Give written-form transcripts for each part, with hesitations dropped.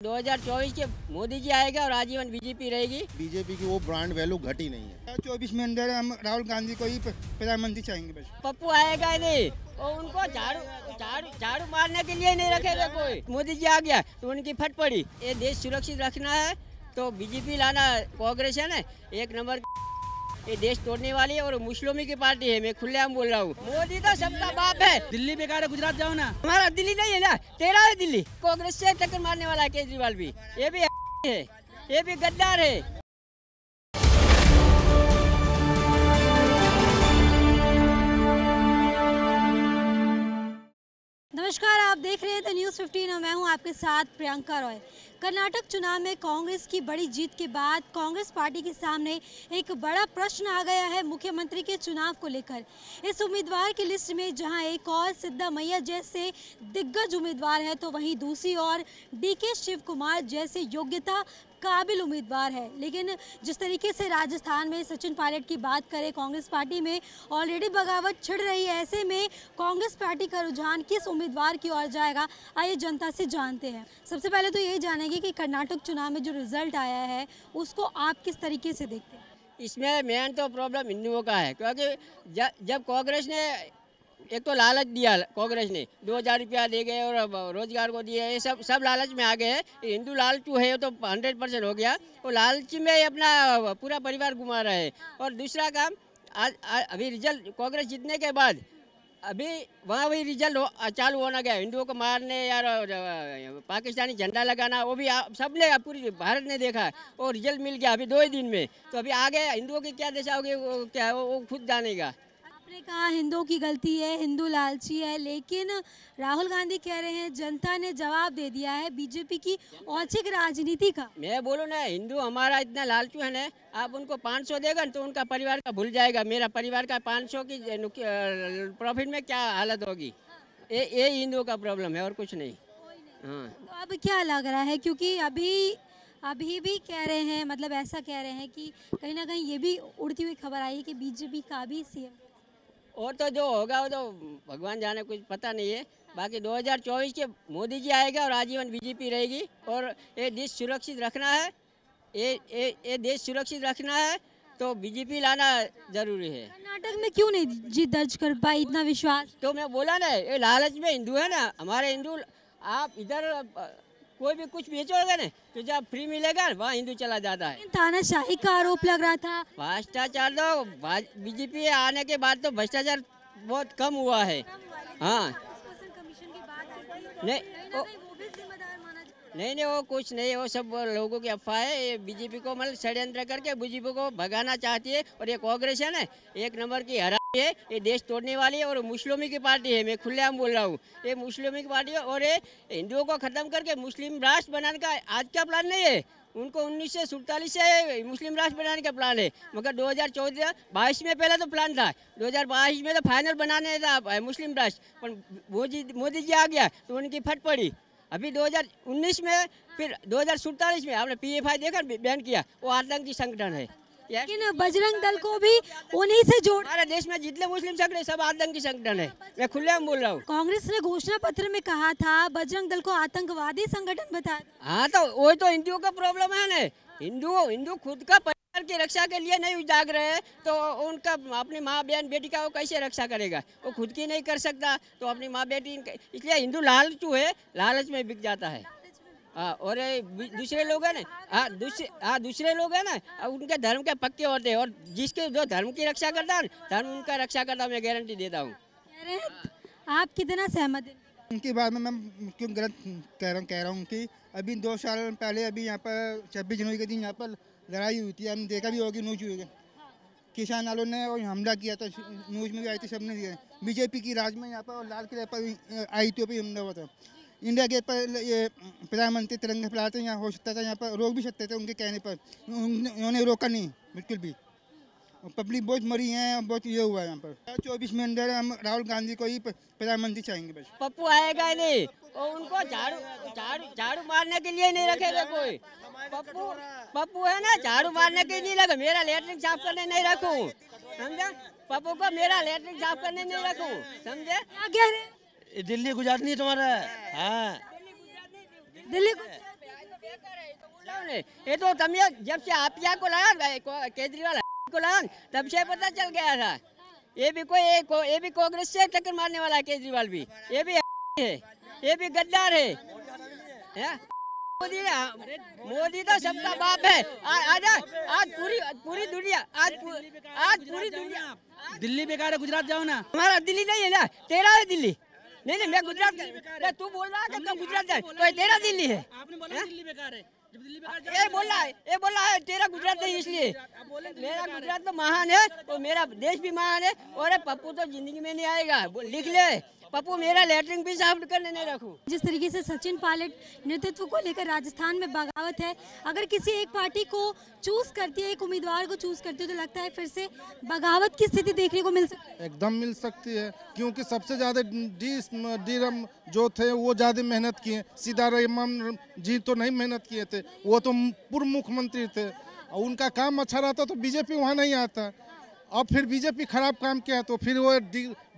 2024 के मोदी जी आएगा और आजीवन बीजेपी रहेगी। बीजेपी की वो ब्रांड वैल्यू घटी नहीं है। 24 में अंदर हम राहुल गांधी को ही प्रधानमंत्री चाहेंगे बस। पप्पू आएगा ही नहीं और उनको झाड़ू मारने के लिए नहीं रखेगा कोई। मोदी जी आ गया तो उनकी फट पड़ी। ये देश सुरक्षित रखना है तो बीजेपी लाना। कांग्रेस है ना एक नंबर, ये देश तोड़ने वाली है और मुस्लिमों की पार्टी है। मैं खुलेआम बोल रहा हूँ, मोदी तो सबका बाप है। दिल्ली बेकार है, गुजरात जाओ ना। हमारा दिल्ली नहीं है ना, तेरा है दिल्ली। कांग्रेस से टक्कर मारने वाला है केजरीवाल भी, ये भी है, ये भी गद्दार है। नमस्कार, आप देख रहे हैं द न्यूज़ 15 और मैं हूं आपके साथ प्रियंका रॉय। कर्नाटक चुनाव में कांग्रेस की बड़ी जीत के बाद कांग्रेस पार्टी के सामने एक बड़ा प्रश्न आ गया है मुख्यमंत्री के चुनाव को लेकर। इस उम्मीदवार की लिस्ट में जहां एक और सिद्धामैया जैसे दिग्गज उम्मीदवार है तो वहीं दूसरी ओर डीके शिव कुमार जैसे योग्यता काबिल उम्मीदवार है। लेकिन जिस तरीके से राजस्थान में सचिन पायलट की बात करें, कांग्रेस पार्टी में ऑलरेडी बगावत छिड़ रही है। ऐसे में कांग्रेस पार्टी का रुझान किस उम्मीदवार की ओर जाएगा, आइए जनता से जानते हैं। सबसे पहले तो यही जानेंगे कि कर्नाटक चुनाव में जो रिजल्ट आया है उसको आप किस तरीके से देखते हैं? इसमें मेन तो प्रॉब्लम हिंदुओं का है, क्योंकि जब कांग्रेस ने एक तो लालच दिया, कांग्रेस ने 2000 रुपया दे गए और रोजगार को दिए, ये सब लालच में आ गए हैं। हिंदू लालचू है तो 100% हो गया। वो लालच में अपना पूरा परिवार घुमा रहे हैं। और दूसरा काम, आज अभी रिजल्ट कांग्रेस जीतने के बाद अभी वहाँ वही रिजल्ट चालू होना गया, हिंदुओं को मारने यार पाकिस्तानी झंडा लगाना, वो भी सबने पूरी भारत ने देखा और रिजल्ट मिल गया अभी 2 ही दिन में। तो अभी आगे हिंदुओं की क्या दशा होगी क्या वो खुद जानेगा। आपने कहा हिंदुओं की गलती है, हिंदू लालची है, लेकिन राहुल गांधी कह रहे हैं जनता ने जवाब दे दिया है बीजेपी की औचिक राजनीति का। मैं बोलूँ ना, हिंदू हमारा इतना लालचू है ना, आप उनको 500 देगा तो उनका परिवार का भूल जाएगा। मेरा परिवार का 500 की प्रॉफिट में क्या हालत होगी। ये हिंदुओं का प्रॉब्लम है और कुछ नहीं। हाँ, तो अब क्या लग रहा है, क्योंकि अभी भी कह रहे हैं, मतलब ऐसा कह रहे हैं कि कहीं ना कहीं ये भी उड़ती हुई खबर आई है कि बीजेपी का भी सीएम, और तो जो होगा वो तो भगवान जाने, कुछ पता नहीं है। बाकी 2024 के मोदी जी आएगा और आजीवन बीजेपी रहेगी और ये देश सुरक्षित रखना है। ये देश सुरक्षित रखना है तो बीजेपी लाना जरूरी है। कर्नाटक में क्यों नहीं जीत दर्ज कर पाई, इतना विश्वास? तो मैं बोला ना, ये लालच में हिंदू है ना, हमारे हिंदू। आप इधर कोई भी कुछ बेचोगे ना तो जब फ्री मिलेगा वहाँ हिंदू चला जाता है। तानाशाही का आरोप लग रहा था। भ्रष्टाचार तो बीजेपी आने के बाद तो भ्रष्टाचार बहुत कम हुआ है। हाँ, नहीं वो कुछ नहीं, वो सब लोगों की अफवाह है। ये बीजेपी को मतलब षड्यंत्र करके बीजेपी को भगाना चाहती है। और ये कांग्रेस है ना एक नंबर की हरामी है, ये देश तोड़ने वाली है और मुस्लिमों की पार्टी है। मैं खुलेआम बोल रहा हूँ, ये मुस्लिमों की पार्टी है और ये हिंदुओं को खत्म करके मुस्लिम राष्ट्र बनाने का आज का प्लान नहीं है। उनको 1947 से मुस्लिम राष्ट्र बनाने का प्लान है, मगर 2022 में पहले तो प्लान था, 2022 में तो फाइनल बनाने था मुस्लिम राष्ट्र। पर मोदी जी आ गया तो उनकी फट पड़ी। अभी 2019 में, फिर 2047 में आपने PFI देखा बैन किया, वो आतंकी संगठन है। लेकिन बजरंग दल को भी उन्हीं से जोड़, हमारे देश में जितने मुस्लिम संगठन सब आतंकी संगठन है। मैं खुलेआम बोल रहा हूँ। कांग्रेस ने घोषणा पत्र में कहा था बजरंग दल को आतंकवादी संगठन बताया। हाँ, तो वो तो हिंदुओं का प्रॉब्लम है ना। हिंदू खुद का परिवार की रक्षा के लिए नहीं जाग रहे हैं तो उनका अपनी माँ बहन बेटी का वो कैसे रक्षा करेगा। वो खुद की नहीं कर सकता तो अपनी माँ बेटी, इसलिए हिंदू लालचू है, लालच में बिक जाता है। हाँ, और दूसरे लोग है ना, दूसरे लोग है ना, उनके धर्म के पक्के होते हैं और जिसके जो धर्म की रक्षा करता है धर्म उनका रक्षा करता है, मैं गारंटी देता हूँ। आप कितना सहमत हैं उनकी बात में? मैं क्यों गलत कह रहा हूँ कि अभी 2 साल पहले अभी यहाँ पर 26 जनवरी के दिन यहाँ पर लड़ाई हुई थी, हमने देखा भी होगी, न्यूज हुई है। किसान वालों ने और हमला किया था, न्यूज में भी आई थी, सबने दिया। बीजेपी की राज में यहाँ पर लाल किले पर आई थी, हमला हुआ था। इंडिया गेट पर ये प्रधानमंत्री तिरंगा फहराते यहाँ हो सकता था, यहाँ पर रोक भी सकते थे उनके कहने पर, उन्होंने रोका नहीं बिल्कुल भी। पब्लिक बहुत मरी है, बहुत ये हुआ है यहाँ पर। 24 में अंदर हम राहुल गांधी को ही प्रधानमंत्री चाहेंगे बस। पप्पू आएगा ही नहीं और उनको झाड़ू मारने के लिए नहीं रखेगा कोई। पप्पू है ना, झाड़ू मारने के लिए लगा, मेरा लेटरिन साफ करने नहीं रखूँ, समझा। पप्पू को मेरा लेटरिन साफ करने नहीं रखूँ, समझे। दिल्ली गुजरात नहीं तुम्हारा। हाँ, दिल्ली कौन है? ये तो तमिया जब से आप यहाँ को लाया केजरीवाल को लाया तब से पता चल गया था। ये भी कांग्रेस से टक्कर मारने वाला है केजरीवाल भी। ये भी है, ये भी गद्दार है। मोदी तो सबका बाप है। आज पूरी दुनिया दिल्ली बेकार है, गुजरात जाओ ना। हमारा दिल्ली नहीं है ना, तेरा है दिल्ली। नहीं मैं गुजरात, तू बोल रहा है तो गुजरात जाए तो तेरा दिल्ली है। आपने बोला दिल्ली बेकार है, जब दिल्ली बेकार ये बोला है तेरा गुजरात नहीं, इसलिए मेरा गुजरात तो महान है और मेरा देश भी महान है। और पप्पू तो जिंदगी में नहीं आएगा, लिख ले पप्पू, मेरा लेटरिंग भी साफ करने नहीं रखूं। जिस तरीके से सचिन पायलट नेतृत्व को लेकर राजस्थान में बगावत है, अगर किसी एक पार्टी को चूज करती है, एक उम्मीदवार को चूज करती है, तो लगता है फिर से बगावत की स्थिति देखने को मिल सकती है। एकदम मिल सकती है, क्योंकि सबसे ज्यादा डी रम जो थे वो ज्यादा मेहनत किए। सीतारमण जी तो नहीं मेहनत किए थे, वो तो पूर्व मुख्यमंत्री थे। उनका काम अच्छा रहता तो बीजेपी वहाँ नहीं आता। अब फिर बीजेपी खराब काम किया तो फिर वो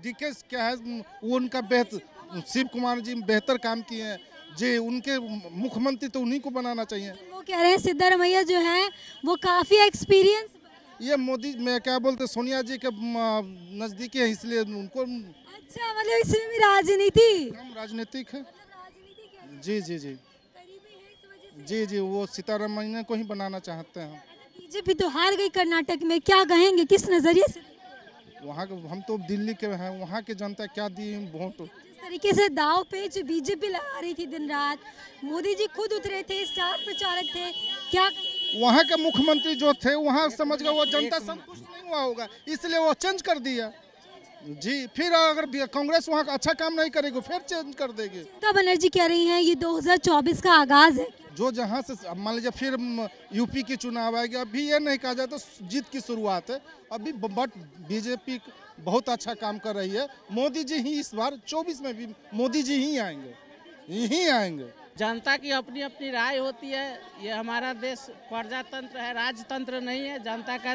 डीके क्या है, वो उनका बेहतर शिव कुमार जी बेहतर काम किए हैं जी, उनके मुख्यमंत्री तो उन्हीं को बनाना चाहिए। वो कह रहे हैं सिद्धारमैया जो है वो काफी एक्सपीरियंस। ये मोदी में क्या बोलते सोनिया जी के नजदीकी है, इसलिए उनको। अच्छा, मतलब इसमें भी राजनीति, राजनीतिक है जी जी जी जी जी, वो सीतारमण को ही बनाना चाहते हैं। बीजेपी तो हार गई कर्नाटक में, क्या कहेंगे, किस नजरिए से? वहाँ हम तो दिल्ली के हैं, वहाँ की जनता क्या दी वोट। जिस तरीके से दाव पेच बीजेपी लगा रही थी दिन रात, मोदी जी खुद उतरे थे, स्टार प्रचारक थे, क्या वहाँ के मुख्यमंत्री जो थे वहाँ समझ गए वो जनता संतुष्ट नहीं हुआ होगा, इसलिए वो चेंज कर दिया जी। फिर अगर कांग्रेस वहाँ अच्छा काम नहीं करेगी फिर चेंज कर देगी। ममता बनर्जी कह रही हैं ये 2024 का आगाज है। जो जहाँ से मान लीजिए फिर यूपी की चुनाव आएगी, अभी ये नहीं कहा जाए तो जीत की शुरुआत है अभी, बट बीजेपी बहुत अच्छा काम कर रही है। मोदी जी ही इस बार 24 में भी मोदी जी ही आएंगे। जनता की अपनी अपनी राय होती है। ये हमारा देश प्रजातंत्र है, राजतंत्र नहीं है। जनता का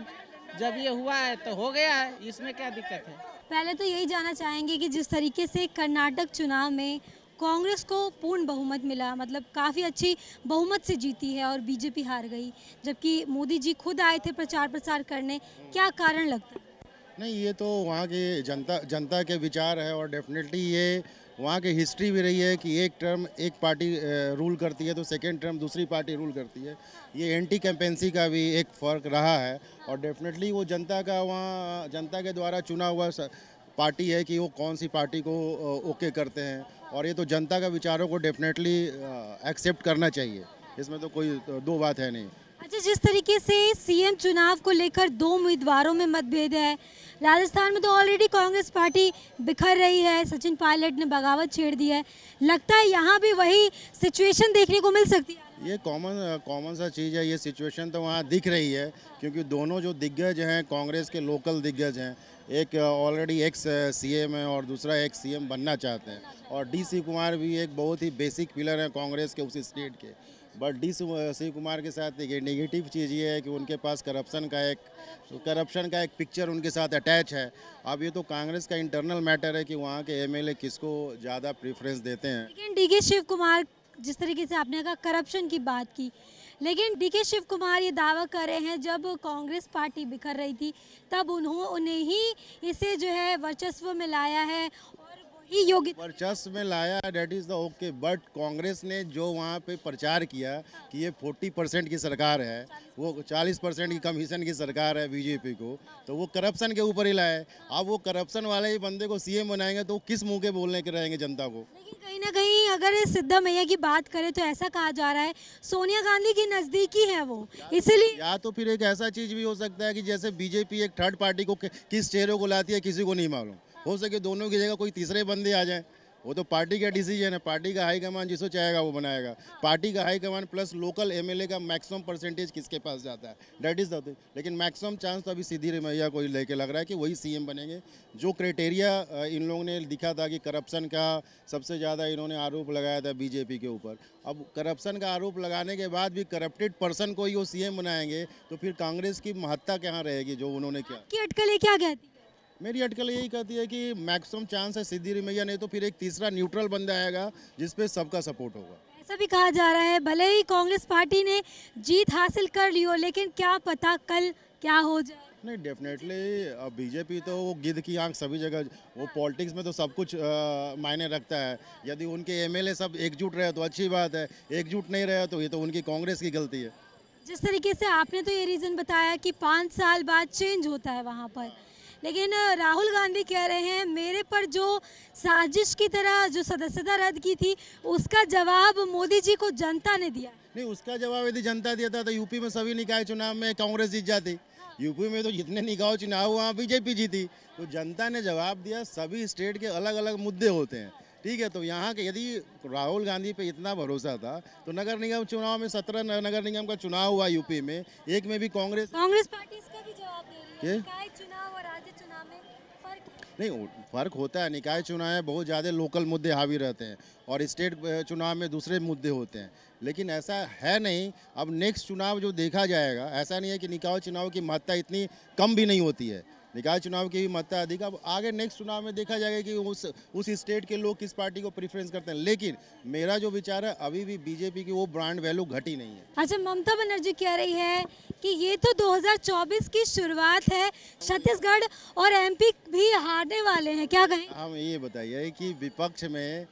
जब ये हुआ है तो हो गया है, इसमें क्या दिक्कत है। पहले तो यही जानना चाहेंगे कि जिस तरीके से कर्नाटक चुनाव में कांग्रेस को पूर्ण बहुमत मिला, मतलब काफ़ी अच्छी बहुमत से जीती है और बीजेपी हार गई, जबकि मोदी जी खुद आए थे प्रचार प्रसार करने, क्या कारण लगता है? नहीं, ये तो वहाँ के जनता के विचार है और डेफिनेटली ये वहाँ की हिस्ट्री भी रही है कि एक टर्म एक पार्टी रूल करती है तो सेकेंड टर्म दूसरी पार्टी रूल करती है। ये एंटी कैंपेंसी का भी एक फ़र्क रहा है और डेफिनेटली वो जनता का वहाँ जनता के द्वारा चुना हुआ पार्टी है कि वो कौन सी पार्टी को ओके करते हैं, और ये तो जनता का विचारों को डेफिनेटली एक्सेप्ट करना चाहिए, इसमें तो कोई दो बात है नहीं। अच्छा, जिस तरीके से सीएम चुनाव को लेकर दो उम्मीदवारों में मतभेद है, राजस्थान में तो ऑलरेडी कांग्रेस पार्टी बिखर रही है, सचिन पायलट ने बगावत छेड़ दी है, लगता है यहाँ भी वही सिचुएशन देखने को मिल सकती है। ये कॉमन सा चीज़ है, ये सिचुएशन तो वहाँ दिख रही है क्योंकि दोनों जो दिग्गज हैं कांग्रेस के लोकल दिग्गज हैं, एक ऑलरेडी एक्स सीएम है और दूसरा एक सीएम बनना चाहते हैं, और डी सी कुमार भी एक बहुत ही बेसिक पिलर है कांग्रेस के उस स्टेट के। बट डी सी कुमार के साथ एक नेगेटिव चीज़ ये है कि उनके पास करप्शन का एक पिक्चर उनके साथ अटैच है। अब ये तो कांग्रेस का इंटरनल मैटर है कि वहाँ के एमएलए किसको ज़्यादा प्रेफरेंस देते हैं। लेकिन डीके शिव कुमार, जिस तरीके से आपने कहा करप्शन की बात की, लेकिन डीके शिव कुमार ये दावा कर रहे हैं जब कांग्रेस पार्टी बिखर रही थी तब उन्हें ही इसे जो है वर्चस्व में लाया है और वही योग्य वर्चस्व में लाया, that is the okay. But Congress ने जो वहाँ पे प्रचार किया कि ये 40% की सरकार है, वो 40% की कमीशन की सरकार है बीजेपी को, तो वो करप्शन के ऊपर ही लाए। अब वो करप्शन वाले ही बंदे को सीएम बनाएंगे तो किस मुँह के बोलने के रहेंगे जनता को। लेकिन कहीं ना कहीं अगर सिद्धारमैया की बात करें तो ऐसा कहा जा रहा है सोनिया गांधी की नज़दीकी है वो, इसलिए या तो फिर एक ऐसा चीज़ भी हो सकता है कि जैसे बीजेपी एक थर्ड पार्टी को किस चेहरे को लाती है किसी को नहीं मालूम, हो सके दोनों की जगह कोई तीसरे बंदे आ जाएं। वो तो पार्टी का डिसीजन है, पार्टी का हाईकमान जिसको चाहेगा वो बनाएगा। पार्टी का हाईकमान प्लस लोकल एमएलए का मैक्सिमम परसेंटेज किसके पास जाता है, दैट इज़ द थिंग। लेकिन मैक्सिमम चांस तो अभी सिद्धारमैया को ही लेके लग रहा है कि वही सीएम बनेंगे। जो क्राइटेरिया इन लोगों ने दिखा था कि करप्शन का सबसे ज़्यादा इन्होंने आरोप लगाया था बीजेपी के ऊपर, अब करप्शन का आरोप लगाने के बाद भी करप्टेड पर्सन को ही वो सीएम बनाएंगे तो फिर कांग्रेस की महत्ता कहाँ रहेगी जो उन्होंने किया। की अटकलें क्या कहती है? मेरी अटकल यही कहती है कि मैक्सिमम चांस है सिद्धारमैया, नहीं तो फिर एक तीसरा न्यूट्रल बंदा आएगा जिस पे सबका सपोर्ट होगा। ऐसा भी कहा जा रहा है भले ही कांग्रेस पार्टी ने जीत हासिल कर ली हो, लेकिन क्या पता कल क्या हो जाए। नहीं, डेफिनेटली बीजेपी तो वो गिद्ध की आंख सभी जगह, वो पॉलिटिक्स में तो सब कुछ मायने रखता है। यदि उनके एमएलए सब एकजुट रहे तो अच्छी बात है, एकजुट नहीं रहे तो ये तो उनकी कांग्रेस की गलती है। जिस तरीके से आपने तो ये रीज़न बताया कि 5 साल बाद चेंज होता है वहाँ पर, लेकिन राहुल गांधी कह रहे हैं मेरे पर जो साजिश की तरह जो सदस्यता रद्द की थी उसका जवाब मोदी जी को जनता ने दिया। नहीं, उसका जवाब यदि जनता दिया था तो यूपी में सभी निकाय चुनाव में कांग्रेस जीत जाती। यूपी में तो जितने निकाय चुनाव वहाँ बीजेपी जीती। तो जनता ने जवाब दिया। सभी स्टेट के अलग अलग मुद्दे होते हैं, ठीक है। तो यहाँ के यदि राहुल गांधी पे इतना भरोसा था तो नगर निगम चुनाव में 17 नगर निगम का चुनाव हुआ यूपी में, एक में भी कांग्रेस पार्टी इसका भी जवाब दे रही है। ये? निकाय चुनाव और राज्य चुनाव में फर्क नहीं, फर्क होता है। निकाय चुनाव में बहुत ज़्यादा लोकल मुद्दे हावी रहते हैं और स्टेट चुनाव में दूसरे मुद्दे होते हैं, लेकिन ऐसा है नहीं। अब नेक्स्ट चुनाव जो देखा जाएगा, ऐसा नहीं है कि निकाय चुनाव की महत्ता इतनी कम भी नहीं होती है, निकाय चुनाव की भी महत्ता अधिक। अब आगे नेक्स्ट चुनाव में देखा जाएगा कि उस स्टेट के लोग किस पार्टी को प्रेफरेंस करते हैं, लेकिन मेरा जो विचार है अभी भी बीजेपी की वो ब्रांड वैल्यू घटी नहीं है। अच्छा, ममता बनर्जी कह रही है कि ये तो 2024 की शुरुआत है, छत्तीसगढ़ और एमपी भी हारने वाले हैं, क्या कहें? हम ये बताइए कि विपक्ष में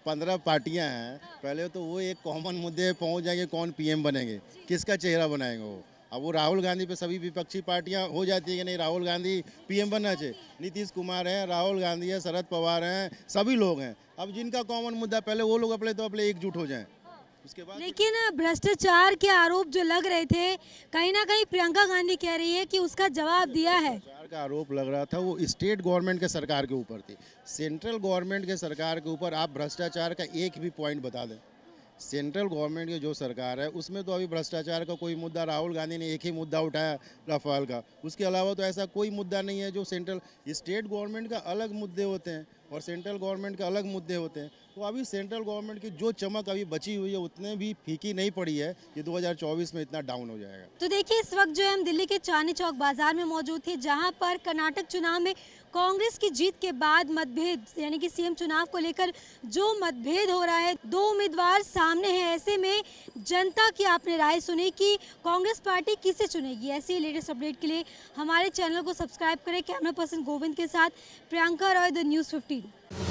15 पार्टियां हैं, पहले तो वो एक कॉमन मुद्दे पे पहुंच जाएंगे, कौन पीएम बनेंगे, किसका चेहरा बनाएंगे वो। अब वो राहुल गांधी पे सभी विपक्षी पार्टियां हो जाती है कि नहीं राहुल गांधी पीएम बनना चाहिए। नीतीश कुमार हैं, राहुल गांधी है, शरद पवार हैं, सभी लोग हैं। अब जिनका कॉमन मुद्दा, पहले वो लोग अपने एकजुट हो जाएं, उसके बाद। लेकिन भ्रष्टाचार के आरोप जो लग रहे थे, कहीं ना कहीं प्रियंका गांधी कह रही है कि उसका जवाब दिया है। भ्रष्टाचार का आरोप लग रहा था वो स्टेट गवर्नमेंट के सरकार के ऊपर थी। सेंट्रल गवर्नमेंट के सरकार के ऊपर आप भ्रष्टाचार का एक भी पॉइंट बता दें। सेंट्रल गवर्नमेंट की जो सरकार है उसमें तो अभी भ्रष्टाचार का कोई मुद्दा, राहुल गांधी ने एक ही मुद्दा उठाया राफेल का, उसके अलावा तो ऐसा कोई मुद्दा नहीं है जो सेंट्रल। स्टेट गवर्नमेंट का अलग मुद्दे होते हैं और सेंट्रल गवर्नमेंट के अलग मुद्दे होते हैं। तो अभी सेंट्रल गवर्नमेंट की जो चमक अभी बची हुई है उतने भी फीकी नहीं पड़ी है कि 2024 में इतना डाउन हो जाएगा। तो देखिए, इस वक्त जो है हम दिल्ली के चांदनी चौक बाजार में मौजूद थे, जहां पर कर्नाटक चुनाव में कांग्रेस की जीत के बाद मतभेद, यानी कि सीएम चुनाव को लेकर जो मतभेद हो रहा है, 2 उम्मीदवार सामने हैं। ऐसे में जनता की आपने राय सुनी कि कांग्रेस पार्टी किसे चुनेगी। ऐसे लेटेस्ट अपडेट के लिए हमारे चैनल को सब्सक्राइब करें। कैमरा पर्सन गोविंद के साथ प्रियंका रॉय, द न्यूज़ 15।